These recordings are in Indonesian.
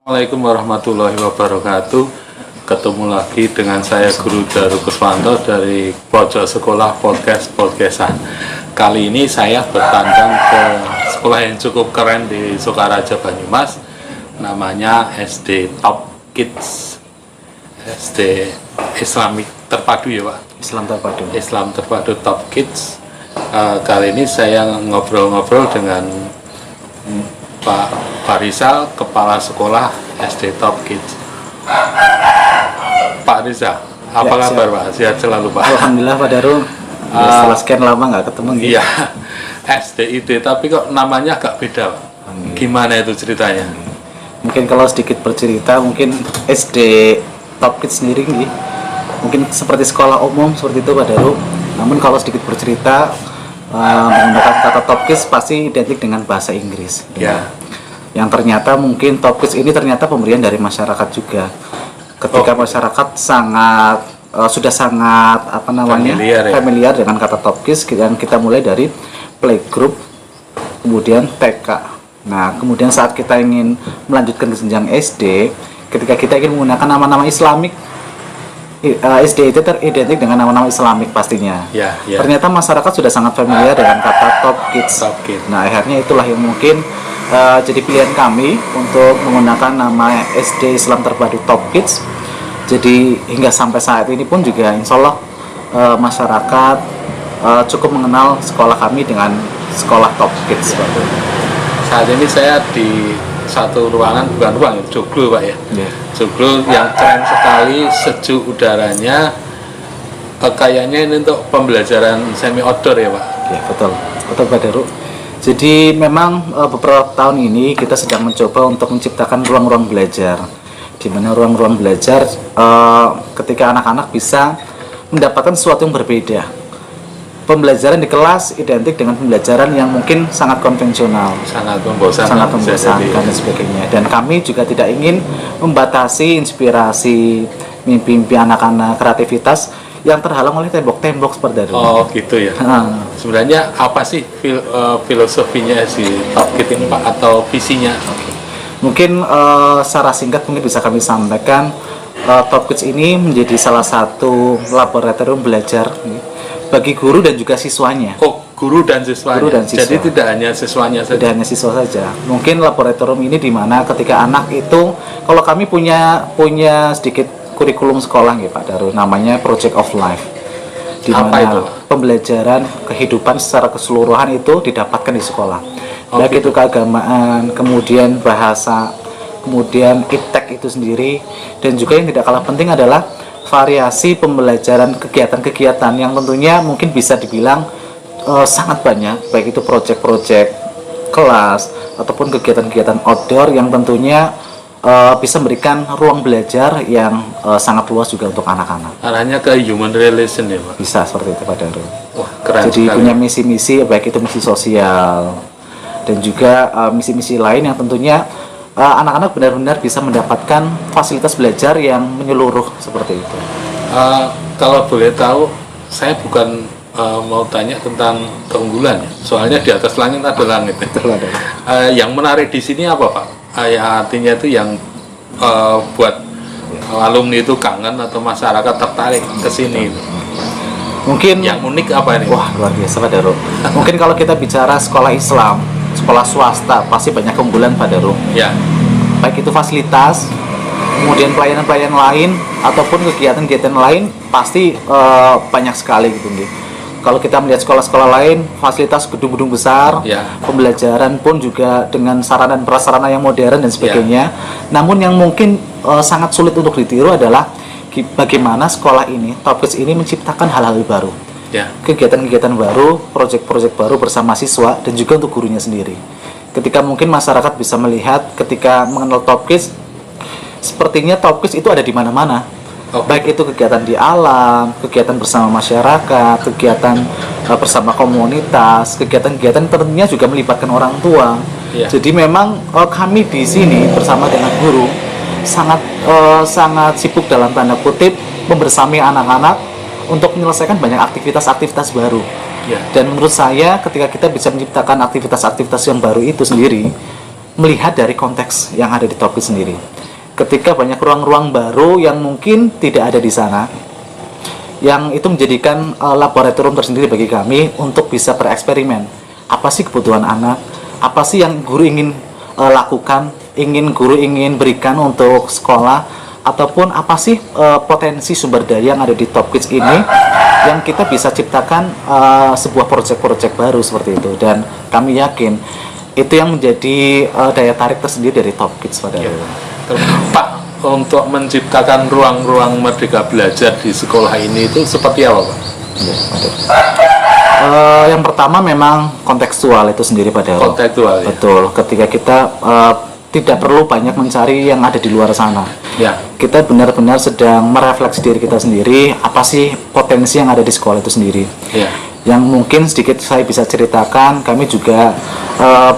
Assalamualaikum warahmatullahi wabarakatuh. Ketemu lagi dengan saya Guru Daru Kuswanto dari Pojok Sekolah Podcastan. Kali ini saya bertandang ke sekolah yang cukup keren di Sukaraja, Banyumas. Namanya SD Top Kids, SD Islamik terpadu ya Pak? Islam terpadu Top Kids. Kali ini saya ngobrol-ngobrol dengan Pak Farizal, Kepala Sekolah SD Top Kids. Pak Rizal, apa kabar Pak? Sehat selalu Pak? Alhamdulillah Pak Daru. Setelah sekian lama nggak ketemu gitu. Iya, SDIT, tapi kok namanya agak beda Pak? Gimana itu ceritanya? Mungkin kalau sedikit bercerita, mungkin SD Top Kids sendiri nih, mungkin seperti sekolah umum seperti itu Pak Daru. Namun kalau sedikit bercerita, menggunakan kata Top Kids pasti identik dengan bahasa Inggris. Ya. Yang ternyata mungkin Top Kids ini ternyata pemberian dari masyarakat juga. Ketika masyarakat sudah sangat familiar dengan kata Top Kids, dan kita mulai dari playgroup, kemudian TK. Nah, kemudian saat kita ingin melanjutkan ke jenjang SD, ketika kita ingin menggunakan nama-nama Islamik, SD itu teridentik dengan nama-nama Islamik pastinya. Ya. Ternyata masyarakat sudah sangat familiar dengan kata Top Kids. Nah, akhirnya itulah yang mungkin jadi pilihan kami untuk menggunakan nama SD Islam Terpadu Top Kids. Jadi hingga sampai saat ini pun juga insya Allah masyarakat cukup mengenal sekolah kami dengan sekolah Top Kids. Saat ini saya di satu ruangan, bukan ruang, joglo Pak ya. Joglo yang keren sekali, sejuk udaranya. Kayaknya ini untuk pembelajaran semi outdoor ya Pak? Ya betul Pak Daru. Jadi memang beberapa tahun ini kita sedang mencoba untuk menciptakan ruang-ruang belajar, di mana ruang-ruang belajar ketika anak-anak bisa mendapatkan sesuatu yang berbeda. Pembelajaran di kelas identik dengan pembelajaran yang mungkin sangat konvensional, sangat membosankan dan sebagainya. Dan kami juga tidak ingin membatasi inspirasi, mimpi-mimpi anak-anak, kreativitas yang terhalang oleh tembok-tembok seperti itu. Oh gitu ya. Sebenarnya apa sih filosofinya si Top Kids ini Pak, atau visinya? Mungkin secara singkat mungkin bisa kami sampaikan, Top Kids ini menjadi salah satu laboratorium belajar bagi guru dan juga siswanya. Oh, guru dan siswanya. Jadi tidak hanya siswanya saja. Tidak hanya siswa saja. Mungkin laboratorium ini di mana ketika anak itu, kalau kami punya sedikit kurikulum sekolah ya Pak Daru, namanya Project of Life. Di mana pembelajaran kehidupan secara keseluruhan itu didapatkan di sekolah. Baik itu keagamaan, kemudian bahasa, kemudian iptek itu sendiri, dan juga yang tidak kalah penting adalah variasi pembelajaran kegiatan-kegiatan yang tentunya mungkin bisa dibilang sangat banyak, baik itu proyek-proyek kelas ataupun kegiatan-kegiatan outdoor yang tentunya bisa memberikan ruang belajar yang sangat luas juga untuk anak-anak. Arahnya ke human relation ya Pak? Bisa seperti itu Pak Daru. Wah, keren. Jadi sekali. punya misi-misi, baik itu misi sosial dan juga misi-misi lain yang tentunya anak-anak benar-benar bisa mendapatkan fasilitas belajar yang menyeluruh seperti itu. Kalau boleh tahu, saya bukan mau tanya tentang keunggulan ya. Soalnya di atas langit ada langit. Yang menarik di sini apa Pak? Ya, artinya itu yang buat alumni itu kangen atau masyarakat tertarik ke sini. Mungkin yang unik apa ini? Wah, luar biasa Pak Daru. Mungkin kalau kita bicara sekolah Islam, sekolah swasta pasti banyak keunggulan Pak Daru. Ya. Baik itu fasilitas, kemudian pelayanan-pelayanan lain ataupun kegiatan-kegiatan lain pasti banyak sekali gitu nih. Kalau kita melihat sekolah-sekolah lain, fasilitas gedung-gedung besar, pembelajaran pun juga dengan sarana dan prasarana yang modern dan sebagainya. Namun yang mungkin sangat sulit untuk ditiru adalah bagaimana sekolah ini, Top Kids ini menciptakan hal-hal baru. Kegiatan-kegiatan baru, proyek-proyek baru bersama siswa dan juga untuk gurunya sendiri. Ketika mungkin masyarakat bisa melihat ketika mengenal Top Kids, sepertinya Top Kids itu ada di mana-mana. Baik itu kegiatan di alam, kegiatan bersama masyarakat, kegiatan bersama komunitas, kegiatan-kegiatan tentunya juga melibatkan orang tua. Jadi memang kami di sini bersama dengan guru sangat sibuk dalam tanda kutip membersami anak-anak untuk menyelesaikan banyak aktivitas-aktivitas baru. Dan menurut saya ketika kita bisa menciptakan aktivitas-aktivitas yang baru itu sendiri, melihat dari konteks yang ada di Top Kids sendiri. ketika banyak ruang-ruang baru yang mungkin tidak ada di sana, yang itu menjadikan laboratorium tersendiri bagi kami untuk bisa bereksperimen. Apa sih kebutuhan anak? Apa sih yang guru ingin lakukan, guru ingin berikan untuk sekolah, ataupun apa sih potensi sumber daya yang ada di Top Kids ini yang kita bisa ciptakan sebuah proyek-proyek baru seperti itu. Dan kami yakin itu yang menjadi daya tarik tersendiri dari Top Kids pada Pak, untuk menciptakan ruang-ruang merdeka belajar di sekolah ini itu seperti apa, Pak? Yang pertama memang kontekstual itu sendiri pada kontekstual, ya? Betul, ketika kita tidak perlu banyak mencari yang ada di luar sana. Ya. Kita benar-benar sedang merefleksi diri kita sendiri, apa sih potensi yang ada di sekolah itu sendiri. Ya. Yang mungkin sedikit saya bisa ceritakan, kami juga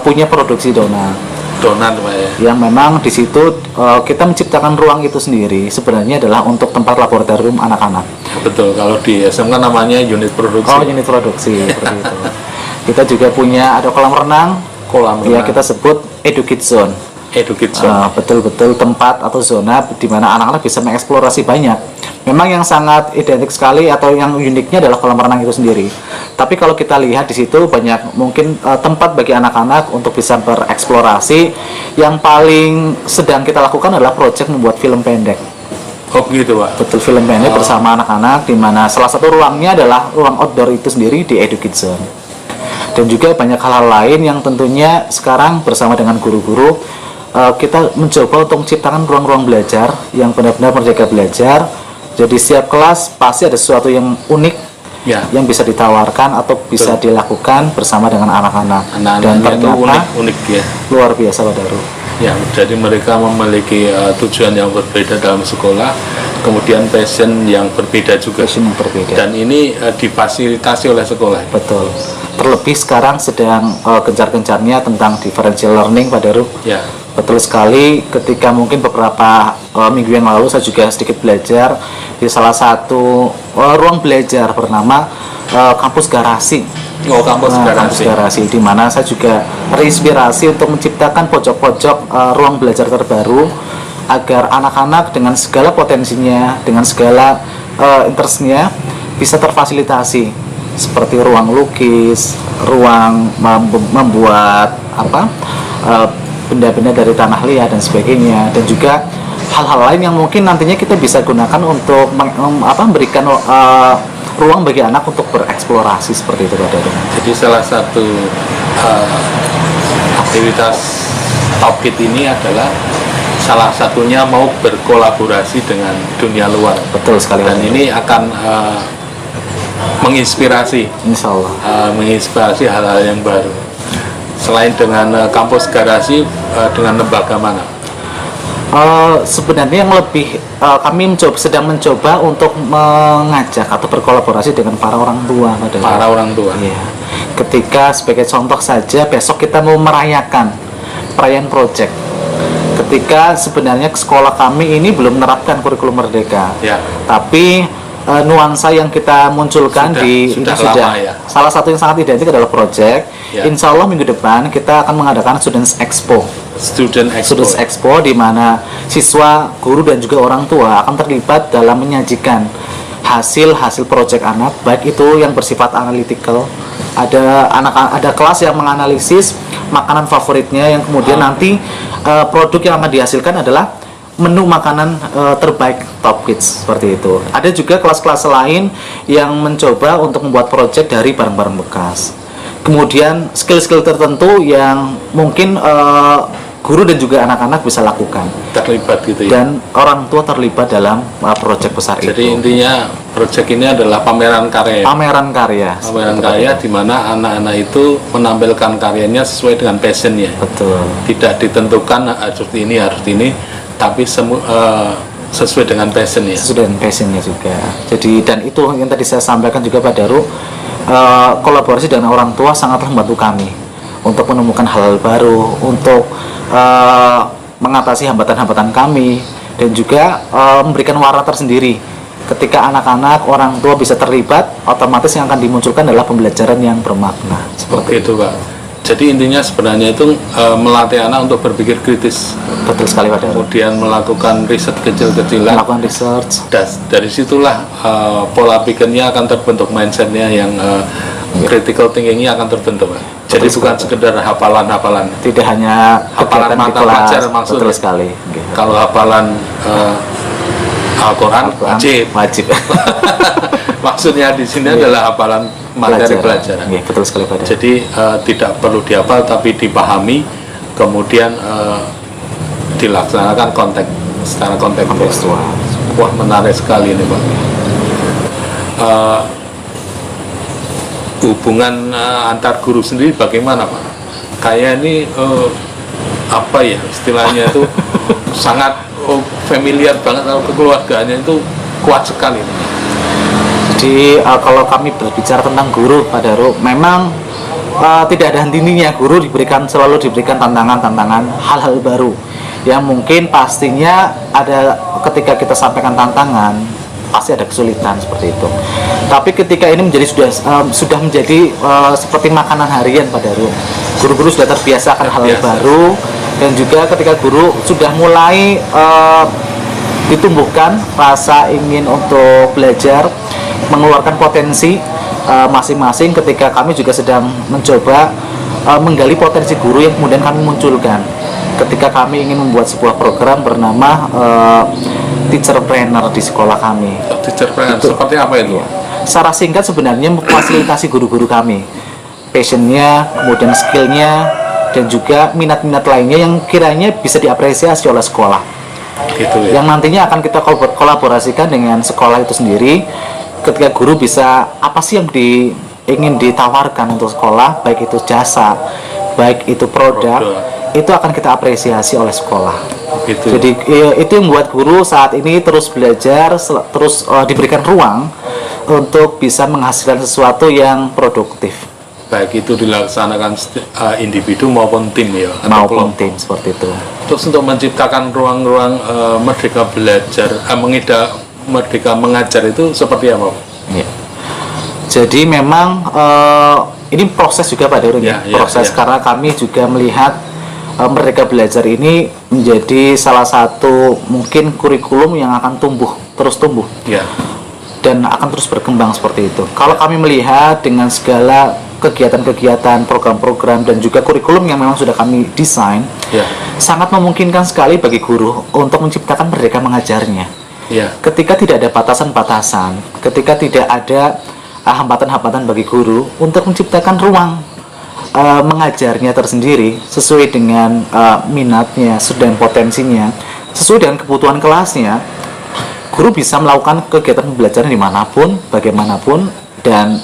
punya produksi donat, Pak, ya? yang memang di situ kita menciptakan ruang itu sendiri sebenarnya adalah untuk tempat laboratorium anak-anak. Betul, kalau di SMK namanya unit produksi. Oh, unit produksi seperti itu. Kita juga punya ada kolam renang. Ya, kita sebut Educate Zone. Betul-betul tempat atau zona di mana anak-anak bisa mengeksplorasi banyak. Memang yang sangat identik sekali atau yang uniknya adalah kolam renang itu sendiri. Tapi kalau kita lihat di situ banyak mungkin tempat bagi anak-anak untuk bisa bereksplorasi. Yang paling sedang kita lakukan adalah proyek membuat film pendek. Oh gitu, Pak. Betul, film pendek bersama anak-anak, di mana salah satu ruangnya adalah ruang outdoor itu sendiri di Educate Zone. Dan juga banyak hal-hal lain yang tentunya sekarang bersama dengan guru-guru kita mencoba untuk menciptakan ruang-ruang belajar yang benar-benar merdeka belajar. Jadi setiap kelas pasti ada sesuatu yang unik, ya, yang bisa ditawarkan atau bisa dilakukan bersama dengan anak-anak. Dan ternyata unik ya, luar biasa, Pak Daru. Ya, jadi mereka memiliki tujuan yang berbeda dalam sekolah, kemudian passion yang berbeda juga. Passion yang berbeda. Dan ini difasilitasi oleh sekolah. Betul. Terlebih sekarang sedang gencar-gencarnya tentang differential learning, Pak Daru. Ya. Betul sekali, ketika mungkin beberapa minggu yang lalu saya juga sedikit belajar di salah satu ruang belajar bernama kampus garasi. Oh, kampus garasi, di mana saya juga terinspirasi untuk menciptakan pojok-pojok ruang belajar terbaru agar anak-anak dengan segala potensinya, dengan segala interestnya bisa terfasilitasi, seperti ruang lukis, ruang membuat benda-benda dari tanah liat dan sebagainya, dan juga hal-hal lain yang mungkin nantinya kita bisa gunakan untuk memberikan ruang bagi anak untuk bereksplorasi seperti itu, Pak Daru. Jadi salah satu aktivitas Top Kids ini adalah salah satunya mau berkolaborasi dengan dunia luar. Betul sekali. Dan ini akan menginspirasi, insya Allah, menginspirasi hal-hal yang baru. Selain dengan kampus garasi, dengan lembaga mana? Sebenarnya yang lebih kami sedang mencoba untuk mengajak atau berkolaborasi dengan para orang tua. Para orang tua. Iya. Ketika sebagai contoh saja, besok kita mau merayakan perayaan project. Ketika sebenarnya sekolah kami ini belum menerapkan kurikulum merdeka, ya, tapi nuansa yang kita munculkan sudah ya. Salah satu yang sangat identik adalah project. Ya. Insya Allah minggu depan kita akan mengadakan Students Expo, di mana siswa, guru dan juga orang tua akan terlibat dalam menyajikan hasil project anak, baik itu yang bersifat analytical. Ada kelas yang menganalisis makanan favoritnya, yang kemudian nanti produk yang akan dihasilkan adalah menu makanan terbaik Top Kids, seperti itu. Ada juga kelas-kelas lain yang mencoba untuk membuat project dari barang-barang bekas. Kemudian skill-skill tertentu yang mungkin guru dan juga anak-anak bisa lakukan. Terlibat gitu ya. Dan orang tua terlibat dalam project besar itu. Jadi intinya project ini adalah pameran karya. Pameran karya di mana anak-anak itu menampilkan karyanya sesuai dengan passionnya. Betul. Tidak ditentukan harus ini, tapi sesuai dengan passionnya. Sesuai dengan passionnya juga. Jadi, dan itu yang tadi saya sampaikan juga, Pak Daru, kolaborasi dengan orang tua sangatlah membantu kami untuk menemukan hal-hal baru, untuk mengatasi hambatan-hambatan kami, dan juga memberikan warna tersendiri. Ketika anak-anak, orang tua bisa terlibat, otomatis yang akan dimunculkan adalah pembelajaran yang bermakna. Seperti itu, Pak. Jadi intinya sebenarnya itu melatih anak untuk berpikir kritis, Betul sekali Pak Daru. kemudian melakukan riset kecil-kecilan. Melakukan research. Dari situlah pola pikirnya akan terbentuk, mindsetnya yang critical thinkingnya akan terbentuk. Jadi Betul bukan sekali. sekedar hafalan-hafalan. Tidak hanya Hafalan kegiatan di mata kelas. pelajaran maksudnya. Betul sekali. Oke. Kalau hafalan Al-Quran Al-Quran wajib. Wajib. Maksudnya di sini adalah hafalan materi pelajaran. Iya, betul sekali Pak Daru. Jadi tidak perlu dihafal tapi dipahami, kemudian dilaksanakan secara kontekstual. Kontekstual. Wah, menarik sekali ini Pak. Hubungan antar guru sendiri bagaimana Pak? Kayak ini apa ya istilahnya itu sangat familiar banget, kalau kekeluargaannya itu kuat sekali. Jadi kalau kami berbicara tentang guru Pak Daru, memang tidak ada henti-hentinya. Guru selalu diberikan tantangan-tantangan, hal-hal baru yang mungkin pastinya ada. Ketika kita sampaikan tantangan, pasti ada kesulitan seperti itu. Tapi ketika ini sudah menjadi seperti makanan harian Pak Daru, guru-guru sudah terbiasa akan hal baru, dan juga ketika guru sudah mulai ditumbuhkan rasa ingin untuk belajar, mengeluarkan potensi masing-masing. Ketika kami juga sedang mencoba menggali potensi guru yang kemudian kami munculkan ketika kami ingin membuat sebuah program bernama Teacherpreneur di sekolah kami. Teacherpreneur seperti apa itu? Secara singkat sebenarnya memfasilitasi guru-guru kami, passionnya, kemudian skillnya, dan juga minat-minat lainnya yang kiranya bisa diapresiasi oleh sekolah. Gitu ya. Yang nantinya akan kita kolaborasikan dengan sekolah itu sendiri. Ketika guru bisa apa sih yang ingin ditawarkan untuk sekolah, baik itu jasa, baik itu produk, itu akan kita apresiasi oleh sekolah. Gitu. Jadi itu yang membuat guru saat ini terus belajar, terus diberikan ruang untuk bisa menghasilkan sesuatu yang produktif. Baik itu dilaksanakan individu maupun tim ya, Maupun tim seperti itu. Terus untuk menciptakan ruang-ruang merdeka belajar, merdeka mengajar itu seperti apa? Ya. Jadi memang ini proses juga Pak Daru, proses. Karena kami juga melihat merdeka belajar ini menjadi salah satu mungkin kurikulum yang akan terus tumbuh dan akan terus berkembang seperti itu. Kalau kami melihat dengan segala kegiatan-kegiatan, program-program, dan juga kurikulum yang memang sudah kami desain, sangat memungkinkan sekali bagi guru untuk menciptakan merdeka mengajarnya. Ketika tidak ada batasan-batasan, ketika tidak ada hambatan-hambatan bagi guru untuk menciptakan ruang mengajarnya tersendiri sesuai dengan minatnya dan potensinya, sesuai dengan kebutuhan kelasnya, guru bisa melakukan kegiatan pembelajaran dimanapun, bagaimanapun, dan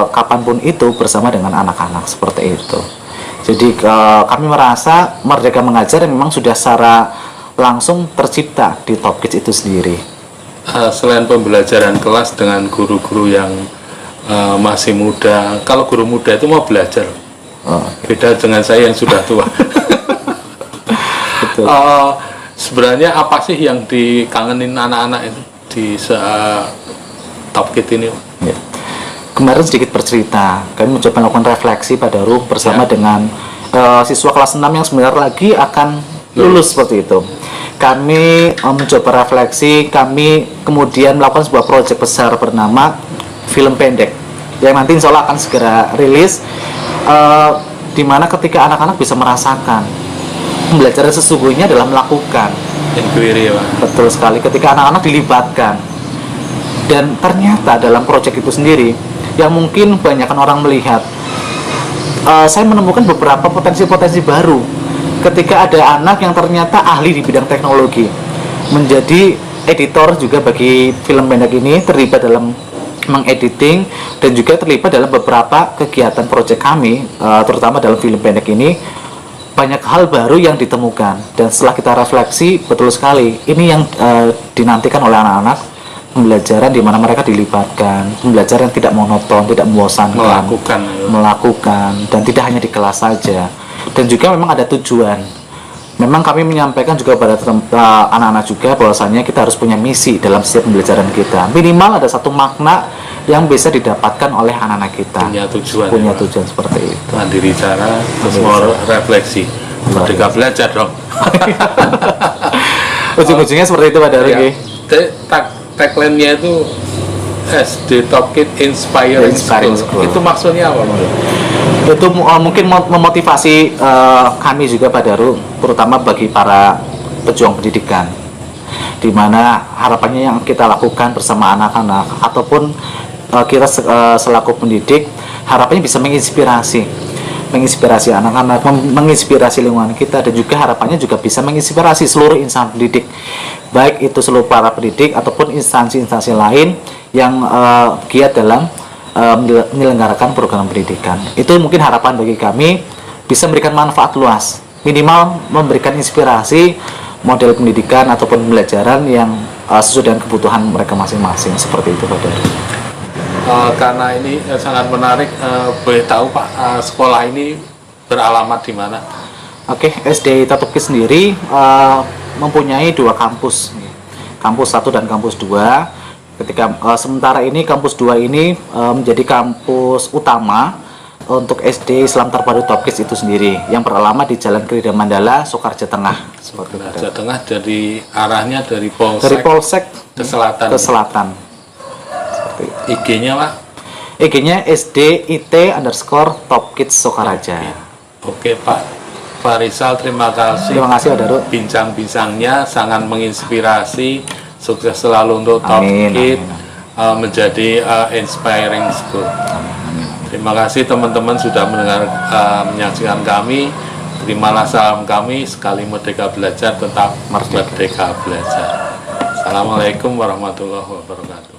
kapanpun itu bersama dengan anak-anak seperti itu. Jadi kami merasa merdeka mengajar memang sudah secara langsung tercipta di Top Kids itu sendiri. Selain pembelajaran kelas dengan guru-guru yang masih muda, kalau guru muda itu mau belajar, beda dengan saya yang sudah tua. Betul. Sebenarnya apa sih yang dikangenin anak-anak itu di Top Kids ini? Ya. Kemarin sedikit bercerita, kami mencoba melakukan refleksi pada Daru bersama dengan siswa kelas 6 yang sebentar lagi akan lulus seperti itu. Kami mencoba refleksi, kami kemudian melakukan sebuah proyek besar bernama film pendek yang nanti insya Allah akan segera rilis, di mana ketika anak-anak bisa merasakan pembelajaran sesungguhnya adalah melakukan inquiry, Pak. Betul sekali, ketika anak-anak dilibatkan. Dan ternyata dalam proyek itu sendiri yang mungkin banyakkan orang melihat, saya menemukan beberapa potensi-potensi baru ketika ada anak yang ternyata ahli di bidang teknologi, menjadi editor juga bagi film pendek ini, terlibat dalam mengediting, dan juga terlibat dalam beberapa kegiatan proyek kami, terutama dalam film pendek ini. Banyak hal baru yang ditemukan, dan setelah kita refleksi, betul sekali ini yang dinantikan oleh anak-anak, pembelajaran di mana mereka dilibatkan, pembelajaran yang tidak monoton, tidak membosankan, melakukan, dan tidak hanya di kelas saja, dan juga memang ada tujuan. Memang kami menyampaikan juga pada anak-anak juga bahwasannya kita harus punya misi dalam setiap pembelajaran kita. Minimal ada satu makna yang bisa didapatkan oleh anak-anak kita. Punya Punya tujuan seperti itu. Mandiri cara, terus mau refleksi. Merdeka belajar dong. Ujung-ujungnya seperti itu Pak Daru. Ya. Tagline-nya itu SD Top Kid Inspiring School. Itu maksudnya apa? Itu mungkin memotivasi kami juga Pak Daru, terutama bagi para pejuang pendidikan, di mana harapannya yang kita lakukan bersama anak-anak ataupun kita selaku pendidik, harapannya bisa menginspirasi anak-anak, menginspirasi lingkungan kita, dan juga harapannya juga bisa menginspirasi seluruh insan pendidik, baik itu seluruh para pendidik ataupun instansi-instansi lain yang giat dalam menyelenggarakan program pendidikan. Itu mungkin harapan bagi kami, bisa memberikan manfaat luas, minimal memberikan inspirasi model pendidikan ataupun pembelajaran yang sesuai dengan kebutuhan mereka masing-masing, seperti itu Pak Daru. Karena ini sangat menarik, boleh tahu Pak, sekolah ini beralamat di mana? Oke, SD Top Kid sendiri mempunyai 2 kampus, kampus 1 dan kampus 2. Ketika sementara ini kampus 2 ini menjadi kampus utama untuk SD Islam Terpadu Top Kid itu sendiri, yang beralamat di Jalan Krida Mandala, Soekarjo Tengah. Soekarjo Tengah, jadi arahnya dari Polsek ke selatan. IG-nya Pak? IG-nya SDIT_Top Kid Sokaraja. Oke Pak Farisal, terima kasih. Terima kasih Pak Daru. Bincang-bincangnya sangat menginspirasi. Sukses selalu untuk Top Kid menjadi inspiring school. Terima kasih teman-teman sudah menyaksikan kami. Terimalah salam kami, sekali merdeka belajar tetap merdeka belajar. Assalamualaikum warahmatullahi wabarakatuh.